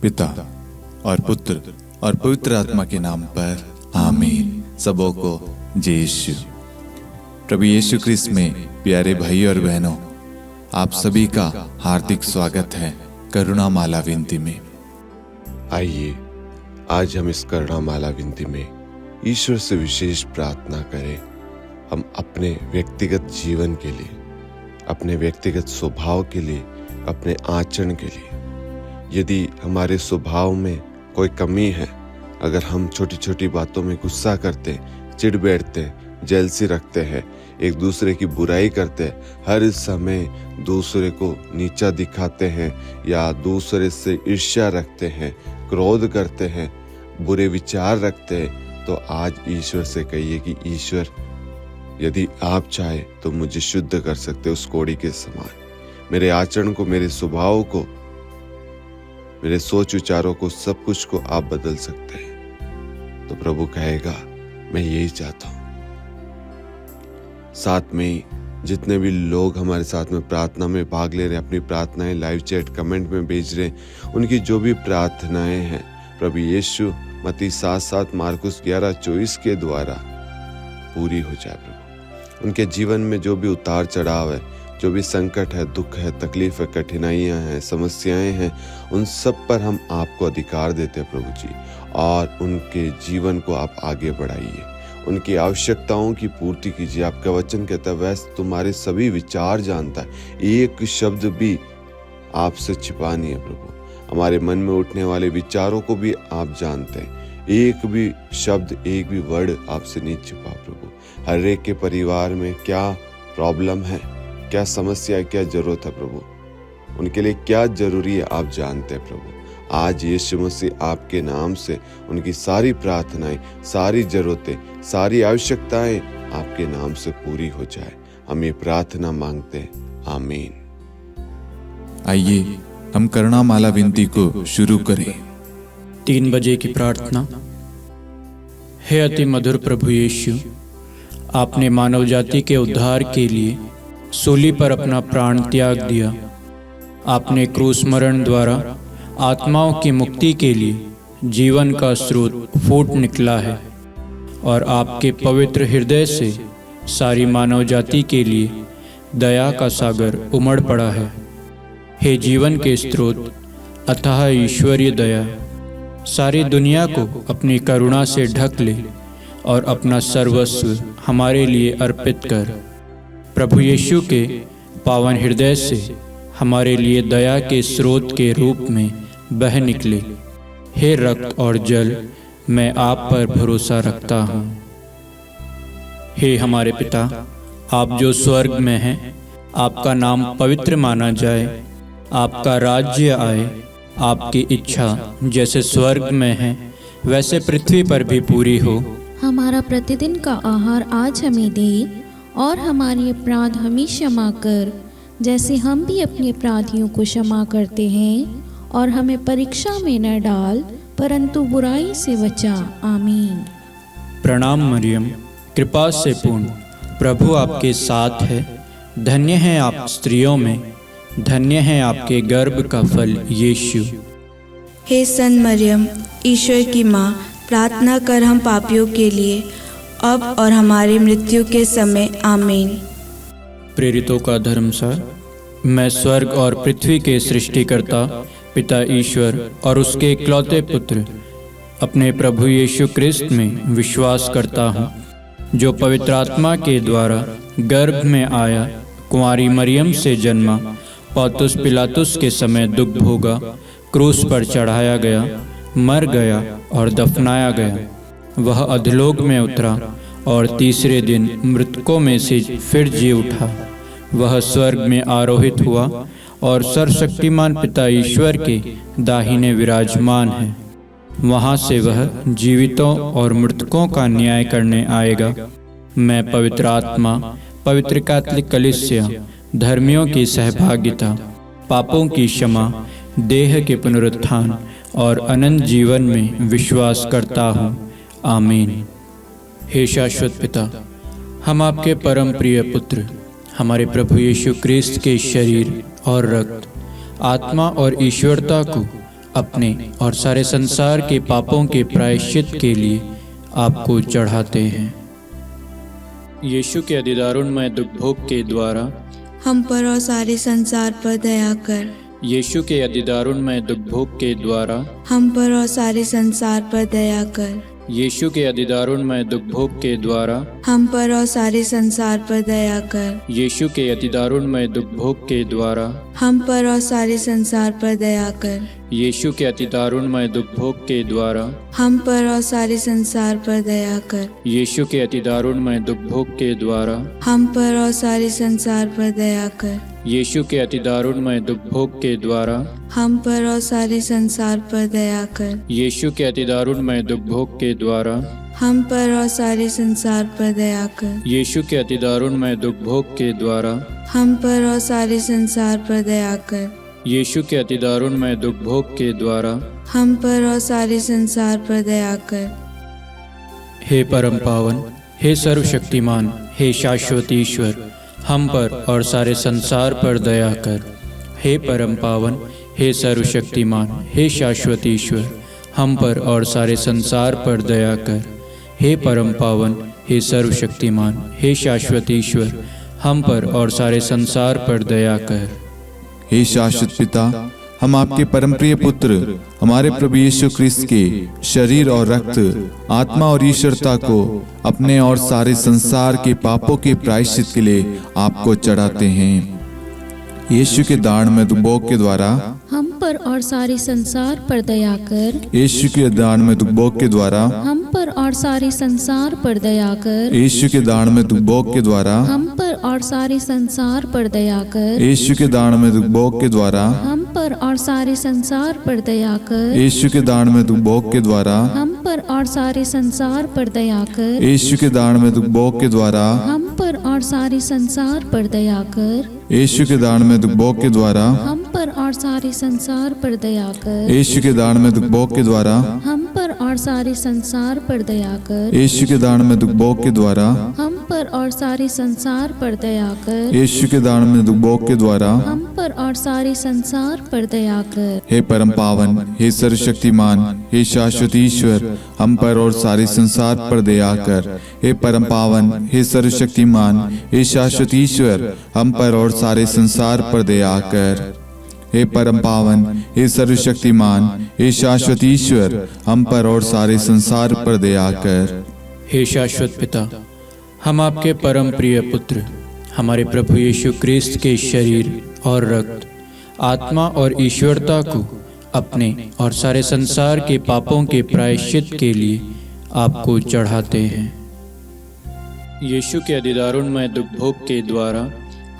पिता और पुत्र और पवित्र आत्मा के नाम पर आमीन। सबों को जय यीशु। प्रभु यीशु क्रिस्त में प्यारे भाई और बहनों, आप सभी का हार्दिक स्वागत है करुणा माला विनती में। आइए आज हम इस करुणा माला विनती में ईश्वर से विशेष प्रार्थना करें। हम अपने व्यक्तिगत जीवन के लिए, अपने व्यक्तिगत स्वभाव के लिए, अपने आचरण के लिए। यदि हमारे स्वभाव में कोई कमी है, अगर हम छोटी छोटी बातों में गुस्सा करते, चिढ़ बैठते, जेलसी रखते हैं, एक दूसरे की बुराई करते हैं, हर समय दूसरे को नीचा दिखाते हैं या दूसरे से ईर्ष्या रखते हैं, क्रोध करते हैं, बुरे विचार रखते हैं, तो आज ईश्वर से कहिए कि ईश्वर, यदि आप चाहे तो मुझे शुद्ध कर सकते उस कोड़ी के समान। मेरे आचरण को, मेरे स्वभाव को, मेरे सोच विचारों को, सब कुछ को आप बदल सकते हैं। तो प्रभु कहेगा मैं यही चाहता हूं। साथ में ही जितने भी लोग हमारे साथ में प्रार्थना में भाग ले रहे हैं, अपनी प्रार्थनाएं लाइव चैट कमेंट में भेज रहे हैं, उनकी जो भी प्रार्थनाएं हैं प्रभु यीशु मत्ती 7:7 मार्कुस 11:24 के द्वारा पूरी हो जाए। प्रभु उनके जीवन में जो भी उतार चढ़ाव है, जो भी संकट है, दुख है, तकलीफ है, कठिनाइयां हैं, समस्याएं हैं, उन सब पर हम आपको अधिकार देते हैं प्रभु जी। और उनके जीवन को आप आगे बढ़ाइए, उनकी आवश्यकताओं की पूर्ति कीजिए। आपका वचन कहता है वैसे तुम्हारे सभी विचार जानता है, एक शब्द भी आपसे छिपा नहीं है प्रभु। हमारे मन में उठने वाले विचारों को भी आप जानते हैं, एक भी शब्द, एक भी वर्ड आपसे नहीं छिपा प्रभु। हर एक के परिवार में क्या प्रॉब्लम है, क्या समस्या है, क्या जरूरत है प्रभु, उनके लिए क्या जरूरी है आप जानते हैं प्रभु। आज यीशु मसीह आपके नाम से उनकी सारी प्रार्थनाएं, सारी जरूरतें, सारी आवश्यकताएं आपके नाम से पूरी हो जाए, हम ये प्रार्थना मांगते हैं। आमीन। आइए हम करुणा माला विनती को शुरू करें। 3 बजे की प्रार्थना। हे अति मधुर प्रभु यीशु, आपने मानव जाति के उद्धार के लिए सूली पर अपना प्राण त्याग दिया। आपने क्रूस मरण द्वारा आत्माओं की मुक्ति के लिए जीवन का स्रोत फूट निकला है और आपके पवित्र हृदय से सारी मानव जाति के लिए दया का सागर उमड़ पड़ा है। हे जीवन के स्रोत अथाह ईश्वरीय दया, सारी दुनिया को अपनी करुणा से ढक ले और अपना सर्वस्व हमारे लिए अर्पित कर। प्रभु यीशु के पावन हृदय से हमारे लिए दया के स्रोत के रूप में बह निकले। हे रक्त और जल, मैं आप पर भरोसा रखता हूँ। हे हमारे पिता, आप जो स्वर्ग में हैं, आपका नाम पवित्र माना जाए, आपका राज्य आए, आपकी इच्छा जैसे स्वर्ग में है वैसे पृथ्वी पर भी पूरी हो। हमारा प्रतिदिन का आहार आज हमें दे और हमारे अपराध हमें क्षमा कर, जैसे हम भी अपने अपराधियों को क्षमा करते हैं, और हमें परीक्षा में न डाल परंतु बुराई से बचा। आमीन। प्रणाम मरियम, कृपा से पूर्ण, प्रभु आपके साथ है। धन्य है आप स्त्रियों में, धन्य है आपके गर्भ का फल यीशु। हे सन मरियम, ईश्वर की माँ, प्रार्थना कर हम पापियों के लिए, अब और हमारी मृत्यु के समय। आमीन। प्रेरितों का धर्मसार। मैं स्वर्ग और पृथ्वी के सृष्टिकर्ता पिता ईश्वर और उसके इकलौते पुत्र अपने प्रभु यीशु क्रिस्त में विश्वास करता हूँ, जो पवित्र आत्मा के द्वारा गर्भ में आया, कुंवारी मरियम से जन्मा, पौंतुस पिलातुस के समय दुख भोगा, क्रूस पर चढ़ाया गया, मर गया और दफनाया गया। वह अधोलोक में उतरा और तीसरे दिन मृतकों में से फिर जी उठा। वह स्वर्ग में आरोहित हुआ और सर्वशक्तिमान पिता ईश्वर के दाहिने विराजमान है। वहाँ से वह जीवितों और मृतकों का न्याय करने आएगा। मैं पवित्र आत्मा, पवित्र कैथोलिक कलीसिया, धर्मियों की सहभागिता, पापों की क्षमा, देह के पुनरुत्थान और अनंत जीवन में विश्वास करता हूँ। आमीन। हे शाश्वत पिता, हम आपके परम प्रिय पुत्र, हमारे प्रभु यीशु क्रिस्त के शरीर और रक्त, आत्मा और ईश्वरता को अपने और सारे संसार के पापों के प्रायश्चित के लिए आपको चढ़ाते हैं। यीशु के अधिदारुणमय दुख भोग के द्वारा हम पर और सारे संसार पर दया कर। यीशु के अधिदारुणमय दुख भोग के द्वारा हम पर और सारे संसार पर दया कर। यीशु के अधिदारुणमय दुख भोग के द्वारा हम पर और सारे संसार पर दया कर। यीशु के अधिदारुणमय दुख भोग के द्वारा हम पर और सारे संसार पर दया कर। यीशु के अधिदारुणमय दुख भोग के द्वारा हम पर और सारे संसार पर दया कर। यीशु के अधिदारुणमय दुख भोग के द्वारा हम पर और सारे संसार पर दया कर। यीशु के अधिदारुणमय दुख भोग के द्वारा हम पर और सारे संसार पर दया कर। यीशु के अधिदारुणमय दुख भोग के द्वारा हम पर और सारे संसार पर दया कर। यीशु के अधिदारुणमय दुख भोग के द्वारा हम पर और सारे संसार पर दया कर। यीशु के अधिदारुणमय दुख भोग के द्वारा हम पर और सारे संसार पर दया कर। हे परम पावन, हे सर्वशक्तिमान, हे शाश्वत ईश्वर, हम पर और सारे संसार पर दया कर। हे परम पावन, हे सर्वशक्तिमान, हे शाश्वत ईश्वर, हम पर और सारे संसार पर दया कर। हे परम पावन, हे सर्वशक्तिमान, हे शाश्वत ईश्वर, हम पर और सारे संसार पर दया कर। हे शाश्वत पिता, हम आपके परम प्रिय पुत्र हमारे प्रभु यीशु क्रिस्त के शरीर और रक्त, आत्मा और ईश्वरता को अपने और सारे संसार के पापों के प्रायश्चित के लिए आपको चढ़ाते हैं। यीशु के दारुणमय दुख भोग के द्वारा हम पर और सारे संसार पर दया कर। यीशु के दारुणमय दुख भोग के द्वारा हम पर और सारे संसार पर दया कर। यीशु के दारुणमय दुख भोग के द्वारा हम पर और सारे संसार पर दया कर। यीशु के दारुणमय दुख भोग के द्वारा हम पर और सारे संसार पर दया कर। यीशु के दारुणमय दुख भोग के द्वारा हम पर और सारे संसार पर दया कर। यीशु के दारुणमय दुख भोग के द्वारा हम पर और सारे संसार पर दया कर। यीशु के दारुणमय दुख भोग के द्वारा हम पर और सारे संसार पर दया कर। यीशु के दारुणमय दुख भोग के द्वारा हम पर और सारे संसार पर दया कर। यीशु के दारुणमय दुख भोग के द्वारा हम पर और सारे संसार पर दया कर। यीशु के दारुणमय दुख भोग के द्वारा हम पर और सारे संसार पर दया कर। हे परम पावन, हे सर्वशक्तिमान, हे शाश्वत ईश्वर, हम पर और सारे संसार पर दया कर। हे परम पावन, हे सर्वशक्तिमान, हे शाश्वत ईश्वर, हम पर और सारे संसार पर दया कर। हे परम पावन, हे सर्वशक्तिमान, हे शाश्वत ईश्वर, हम पर और सारे संसार पर दया कर। हे शाश्वत पिता, हम आपके परम प्रिय पुत्र हमारे प्रभु यीशु क्रिस्त के शरीर और रक्त, आत्मा और ईश्वरता को अपने और सारे संसार के पापों के प्रायश्चित के लिए आपको चढ़ाते हैं। यीशु के अधिदारुणमय दुख भोग के द्वारा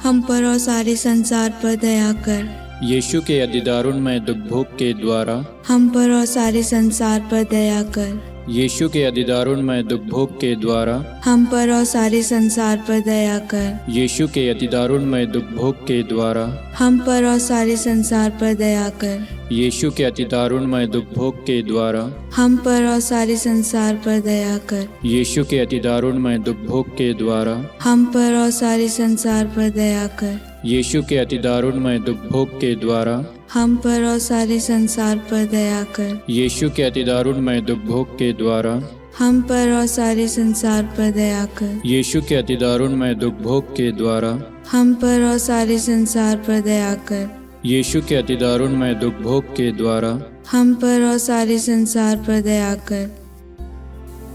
हम पर और सारे संसार पर दया कर। यीशु के अधिदारुणमय दुख भोग के द्वारा हम पर और सारे संसार पर दया कर। यीशु के अधिदारुणमय दुख भोग के द्वारा हम पर और सारे संसार पर दया कर। यीशु के अधिदारुणमय दुख भोग के द्वारा हम पर और सारे संसार पर दया कर। यीशु के अधिदारुणमय दुख भोग के द्वारा हम पर और सारे संसार पर दया कर। यीशु के अधिदारुणमय दुख भोग के द्वारा हम पर और सारे संसार पर दया कर। यीशु के अधिदारुणमय दुख भोग के द्वारा हम पर और सारे संसार पर दया कर। यीशु के अधिदारुणमय दुख भोग के द्वारा हम पर और सारे संसार पर दया कर। यीशु के अधिदारुणमय दुख भोग के द्वारा हम पर और सारे संसार पर दया कर। यीशु के अधिदारुणमय दुख भोग के द्वारा हम पर और सारे संसार पर दया कर।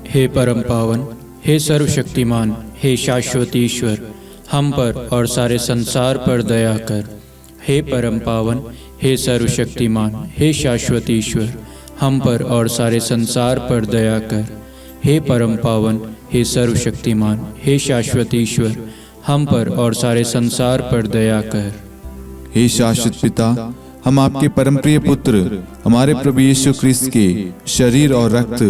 हे परम पावन, हे सर्वशक्तिमान, हे शाश्वत ईश्वर, हम पर और सारे संसार पर दया कर। हे परम पावन, हे सर्वशक्तिमान, हे शाश्वत ईश्वर, हम पर और सारे संसार पर दया कर। हे परम पावन, हे सर्वशक्तिमान, हे शाश्वत ईश्वर, हम पर और सारे संसार पर दया कर। हे शाश्वत पिता, हम आपके परम प्रिय पुत्र हमारे प्रभु यीशु क्रिस्त के शरीर और रक्त,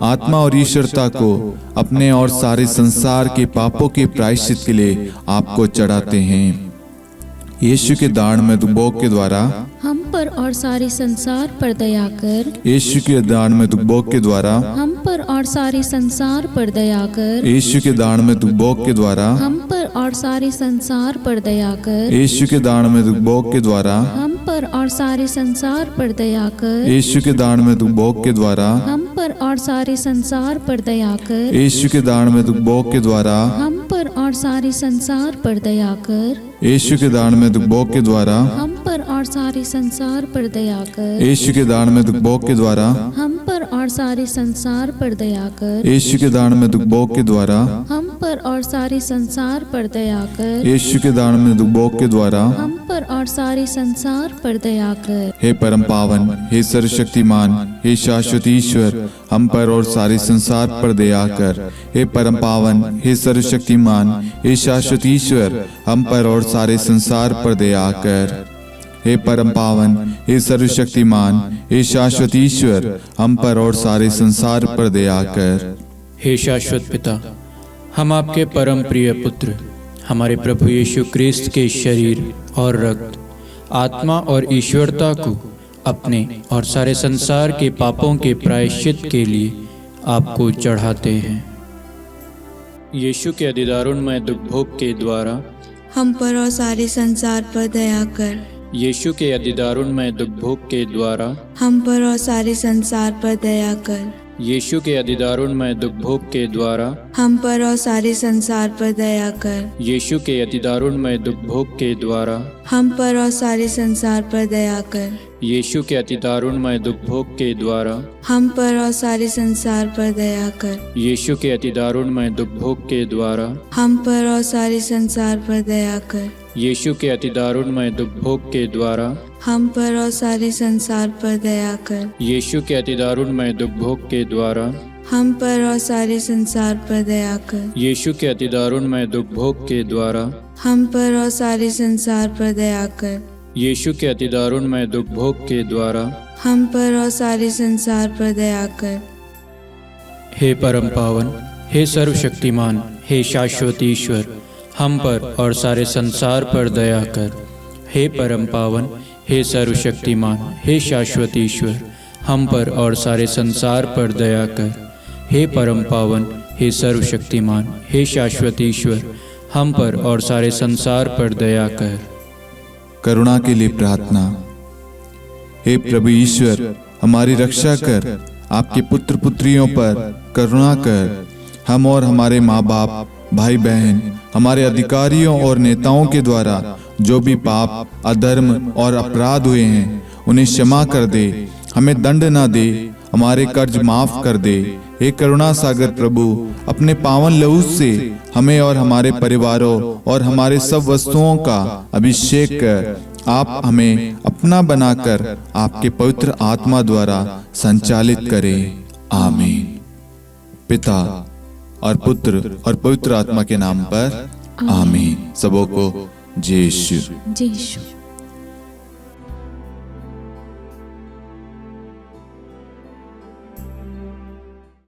आत्मा और ईश्वरता को अपने और सारे संसार के पापों के प्रायश्चित के लिए आपको चढ़ाते हैं। यीशु के दारुणमय दुख भोग के द्वारा हम पर और सारे संसार पर दया कर। यीशु के दान में दुखभोग के द्वारा हम पर और सारे संसार पर दया कर। यीशु के दान में दुखभोग के द्वारा हम पर और सारे संसार पर दया कर। यीशु के दान में दुखभोग के द्वारा हम पर और सारे संसार पर दया कर। यीशु के दान में दुखभोग के द्वारा हम पर और सारे संसार पर दया कर। यीशु के दान में दुखभोग के द्वारा हम पर और सारे संसार पर दया कर। यीशु के दान में दुखभोग के द्वारा हम पर और सारे संसार पर दया कर। यीशु के दान में दुखभोग के द्वारा हम पर और सारे संसार पर दया कर। यीशु के दान में दुखभोग के द्वारा हम पर और सारे संसार पर दया कर। यीशु के दान में दुखभोग के द्वारा हम पर और सारे संसार पर दया कर। हे परम पावन, हे सर्वशक्तिमान, हे शाश्वत ईश्वर, हम पर और सारे संसार पर दया कर। हे परम पावन, हे सर्वशक्तिमान, हे शाश्वत ईश्वर, हम पर और सारे संसार पर दया कर। हे परम पावन, हे सर्वशक्तिमान, हे शाश्वत ईश्वर, हम पर और सारे संसार पर दया कर। हे शाश्वत पिता, हम आपके परम प्रिय पुत्र हमारे प्रभु यीशु क्रिस्त के शरीर और रक्त, आत्मा और ईश्वरता को अपने और सारे संसार के पापों के प्रायश्चित के लिए आपको चढ़ाते हैं। यीशु के अधिदारुणमय दुखभोग के द्वारा हम पर और सारे संसार पर दया कर। यीशु के अधिदारुणमय दुखभोग के द्वारा हम पर और सारे संसार पर दया कर। यीशु के अधिदारुणमय दुखभोग के द्वारा हम पर और सारे संसार पर दया कर। यीशु के अधिदारुणमय दुखभोग के द्वारा हम पर और सारे संसार पर दया कर। यीशु के अतिदारुणमय दुखभोग के द्वारा हम पर और सारे संसार पर दया कर। यीशु के अतिदारुणमय दुखभोग के द्वारा हम पर और सारे संसार पर दया कर। यीशु के अतिदारुणमय दुखभोग के द्वारा हम पर और सारे संसार पर दया कर। यीशु के अतिदारुणमय दुखभोग के द्वारा हम पर और सारे संसार पर दया कर। यीशु के अतिदारुणमय दुखभोग के द्वारा हम पर और सारे संसार पर दया कर। यीशु के अतिदारुणमय दुखभोग के द्वारा हम पर और सारे संसार पर दया कर। हे परम पावन, हे सर्वशक्तिमान, हे शाश्वत ईश्वर, हम पर और सारे संसार पर दया कर। हे परम पावन, हे सर्वशक्तिमान, हे शाश्वत ईश्वर, हम पर और सारे संसार पर दया कर। हे परम पावन, हे सर्वशक्तिमान, हे शाश्वत ईश्वर, हम पर और सारे संसार पर दया कर। करुणा के लिए प्रार्थना। हे प्रभु ईश्वर, हमारी रक्षा कर, आपके पुत्र पुत्रियों पर करुणा कर। हम और हमारे माँ बाप, भाई बहन, हमारे अधिकारियों और नेताओं के द्वारा जो भी पाप, अधर्म और अपराध हुए हैं उन्हें क्षमा कर दे, हमें दंड ना दे, हमारे कर्ज माफ कर दे। हे करुणा सागर प्रभु, अपने पावन लहू से हमें और हमारे परिवारों और हमारे सब वस्तुओं का अभिषेक कर। आप हमें अपना बनाकर आपके पवित्र आत्मा द्वारा संचालित करें। आमीन। पिता और पुत्र और पवित्र आत्मा के नाम पर आमीन। सबों को जय यीशु। जय यीशु।